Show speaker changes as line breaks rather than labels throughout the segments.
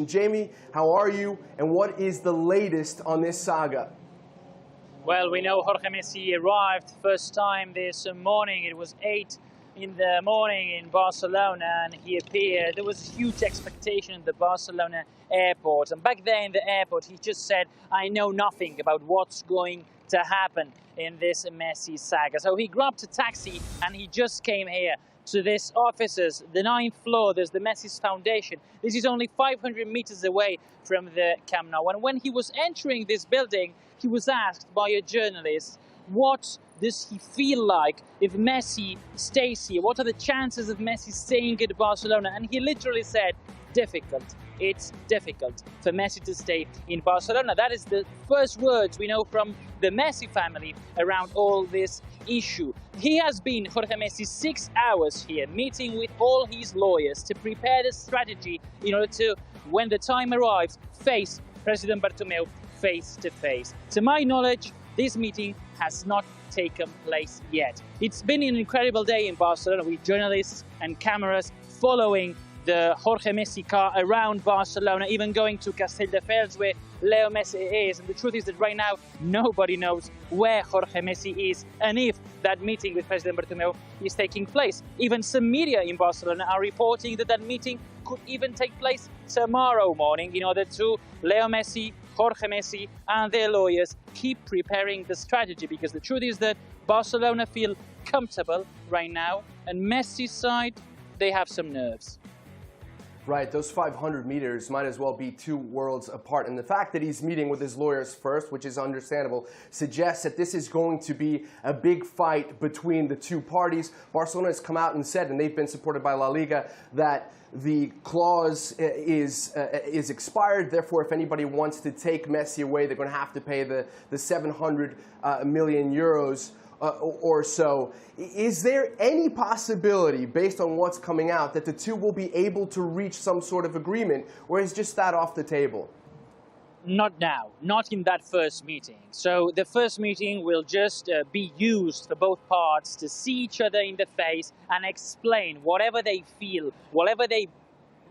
Jamie, how are you, and what is the latest on this saga?
Well, we know Jorge Messi arrived first time this morning. It was 8 in the morning in Barcelona, and he appeared. There was huge expectation in the Barcelona airport. And back there in the airport, he just said, I know nothing about what's going to happen in this Messi saga. So he grabbed a taxi and he just came here to this offices, the 9th floor. There's the Messi's Foundation. This is only 500 meters away from the Camp Nou. And when he was entering this building, he was asked by a journalist, what does he feel like if Messi stays here? What are the chances of Messi staying at Barcelona? And he literally said, difficult. It's difficult for Messi to stay in Barcelona. That is the first words we know from the Messi family around all this issue. He has been, Jorge Messi, 6 hours here, meeting with all his lawyers to prepare the strategy in order to, when the time arrives, face President Bartomeu face to face. To my knowledge, this meeting has not taken place yet. It's been an incredible day in Barcelona with journalists and cameras following the Jorge Messi car around Barcelona, even going to Castelldefels where Leo Messi is. And the truth is that right now, nobody knows where Jorge Messi is and if that meeting with President Bartomeu is taking place. Even some media in Barcelona are reporting that that meeting could even take place tomorrow morning in order to Leo Messi, Jorge Messi and their lawyers keep preparing the strategy, because the truth is that Barcelona feel comfortable right now, and Messi's side, they have some nerves.
Right, those 500 meters might as well be two worlds apart. And the fact that he's meeting with his lawyers first, which is understandable, suggests that this is going to be a big fight between the two parties. Barcelona has come out and said, and they've been supported by La Liga, that the clause is expired. Therefore, if anybody wants to take Messi away, they're going to have to pay the 700 million euros. Or so. Is there any possibility, based on what's coming out, that the two will be able to reach some sort of agreement, or is just that off the table?
Not now, not in that first meeting. So the first meeting will just be used for both parts to see each other in the face and explain whatever they feel, whatever they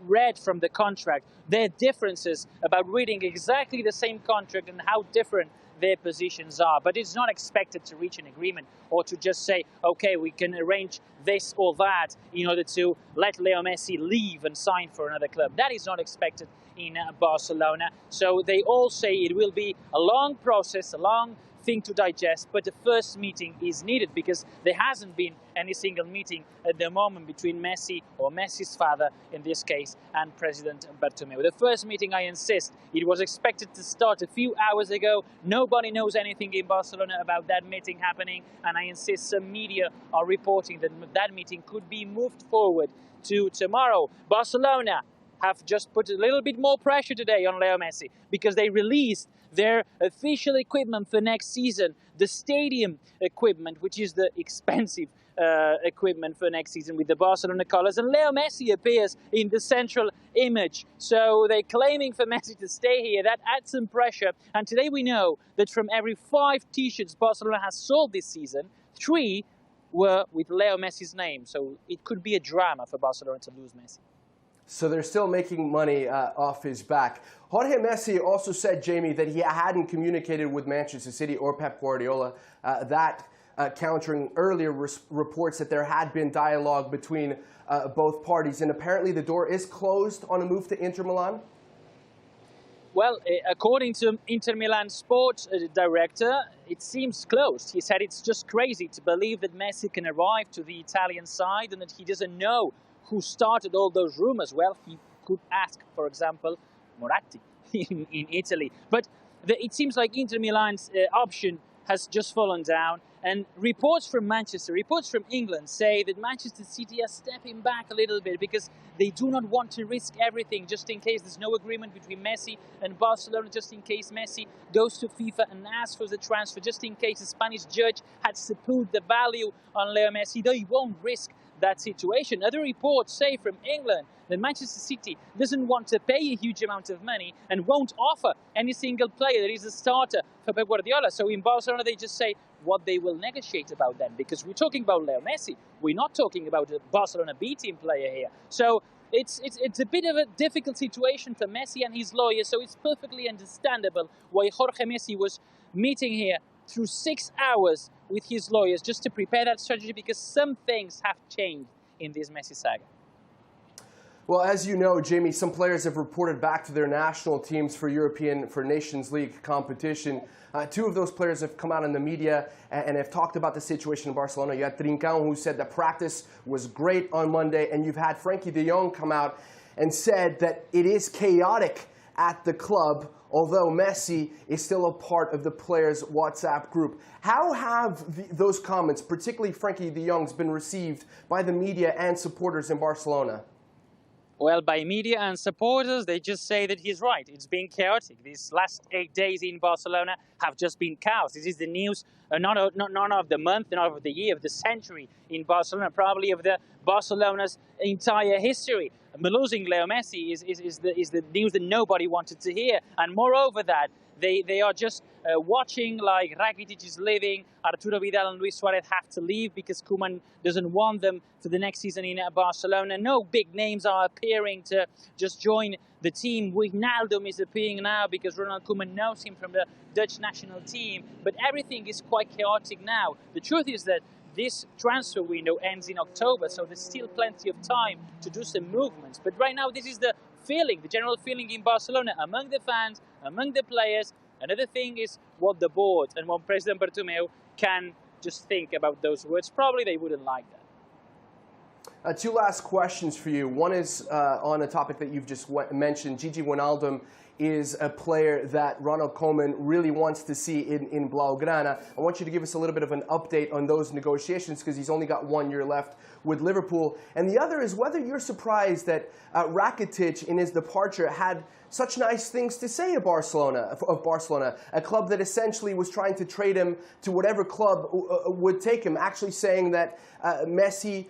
read from the contract, their differences about reading exactly the same contract and how different their positions are. But it's not expected to reach an agreement or to just say, okay, we can arrange this or that in order to let Leo Messi leave and sign for another club. That is not expected in Barcelona. So they all say it will be a long process, a long thing to digest, but the first meeting is needed because there hasn't been any single meeting at the moment between Messi or Messi's father, in this case, and President Bartomeu. The first meeting, I insist, it was expected to start a few hours ago. Nobody knows anything in Barcelona about that meeting happening, and I insist some media are reporting that that meeting could be moved forward to tomorrow. Barcelona have just put a little bit more pressure today on Leo Messi because they released their official equipment for next season, the stadium equipment, which is the expensive equipment for next season with the Barcelona colors, and Leo Messi appears in the central image. So they're claiming for Messi to stay here. That adds some pressure. And today we know that from every 5 t-shirts Barcelona has sold this season, 3 were with Leo Messi's name. So it could be a drama for Barcelona to lose Messi.
So they're still making money off his back. Jorge Messi also said, Jamie, that he hadn't communicated with Manchester City or Pep Guardiola. Countering earlier reports that there had been dialogue between both parties. And apparently the door is closed on a move to Inter Milan?
Well, according to Inter Milan sports director, it seems closed. He said it's just crazy to believe that Messi can arrive to the Italian side and that he doesn't know who started all those rumors. Well, he could ask, for example, Moratti in Italy. But it seems like Inter Milan's option has just fallen down. And reports from Manchester, reports from England say that Manchester City are stepping back a little bit because they do not want to risk everything just in case there's no agreement between Messi and Barcelona, just in case Messi goes to FIFA and asks for the transfer, just in case a Spanish judge had supposed the value on Leo Messi. They won't risk that situation. Other reports say from England that Manchester City doesn't want to pay a huge amount of money and won't offer any single player that is a starter for Pep Guardiola. So in Barcelona, they just say what they will negotiate about then, because we're talking about Leo Messi. We're not talking about a Barcelona B team player here. So it's a bit of a difficult situation for Messi and his lawyers, so it's perfectly understandable why Jorge Messi was meeting here through 6 hours with his lawyers just to prepare that strategy, because some things have changed in this Messi saga.
Well, as you know, Jamie, some players have reported back to their national teams for Nations League competition. Two of those players have come out in the media and have talked about the situation in Barcelona. You had Rijkaard, who said that practice was great on Monday, and you've had Frenkie de Jong come out and said that it is chaotic at the club, although Messi is still a part of the players' WhatsApp group. How have those comments, particularly Frenkie de Jong's, been received by the media and supporters in Barcelona?
Well, by media and supporters, they just say that he's right. It's been chaotic. These last 8 days in Barcelona have just been chaos. This is the news, not of the month, not of the year, of the century in Barcelona, probably of the Barcelona's entire history. Losing Leo Messi is the news that nobody wanted to hear. And moreover that, they are just watching like Rakitic is leaving, Arturo Vidal and Luis Suarez have to leave because Koeman doesn't want them for the next season in Barcelona. No big names are appearing to just join the team. Wijnaldum is appearing now because Ronald Koeman knows him from the Dutch national team. But everything is quite chaotic now. The truth is that this transfer window ends in October, so there's still plenty of time to do some movements. But right now, this is the feeling, the general feeling in Barcelona among the fans, among the players. Another thing is what the board and what President Bartomeu can just think about those words. Probably they wouldn't like that.
Two last questions for you. One is on a topic that you've just mentioned. Gigi Wijnaldum is a player that Ronald Koeman really wants to see in Blaugrana. I want you to give us a little bit of an update on those negotiations, because he's only got 1 year left with Liverpool. And the other is whether you're surprised that Rakitic, in his departure, had such nice things to say of Barcelona, a club that essentially was trying to trade him to whatever club would take him, actually saying that Messi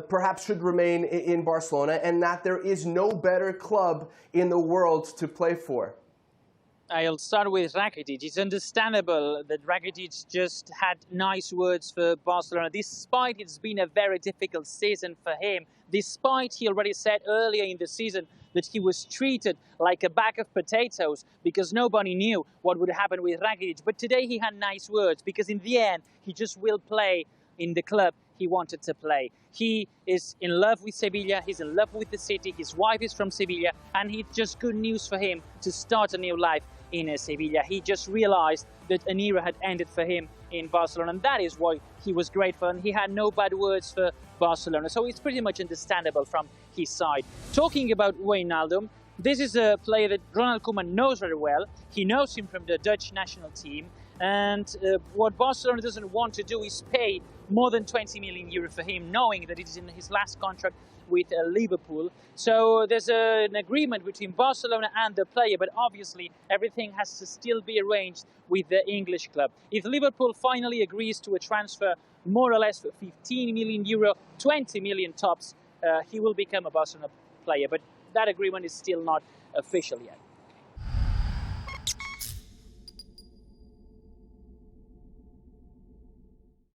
perhaps should remain in Barcelona and that there is no better club in the world to play for.
I'll start with Rakitic. It's understandable that Rakitic just had nice words for Barcelona, despite it's been a very difficult season for him, despite he already said earlier in the season that he was treated like a bag of potatoes because nobody knew what would happen with Rakitic. But today he had nice words because in the end, he just will play in the club he wanted to play. He is in love with Sevilla, he's in love with the city, his wife is from Sevilla, and it's just good news for him to start a new life in Sevilla. He just realized that an era had ended for him in Barcelona, and that is why he was grateful, and he had no bad words for Barcelona. So it's pretty much understandable from his side. Talking about Wijnaldum, this is a player that Ronald Koeman knows very well. He knows him from the Dutch national team. And what Barcelona doesn't want to do is pay more than 20 million euro for him, knowing that it is in his last contract with Liverpool. So there's an agreement between Barcelona and the player, but obviously everything has to still be arranged with the English club. If Liverpool finally agrees to a transfer more or less for 15 million euro, 20 million tops, he will become a Barcelona player. But that agreement is still not official yet.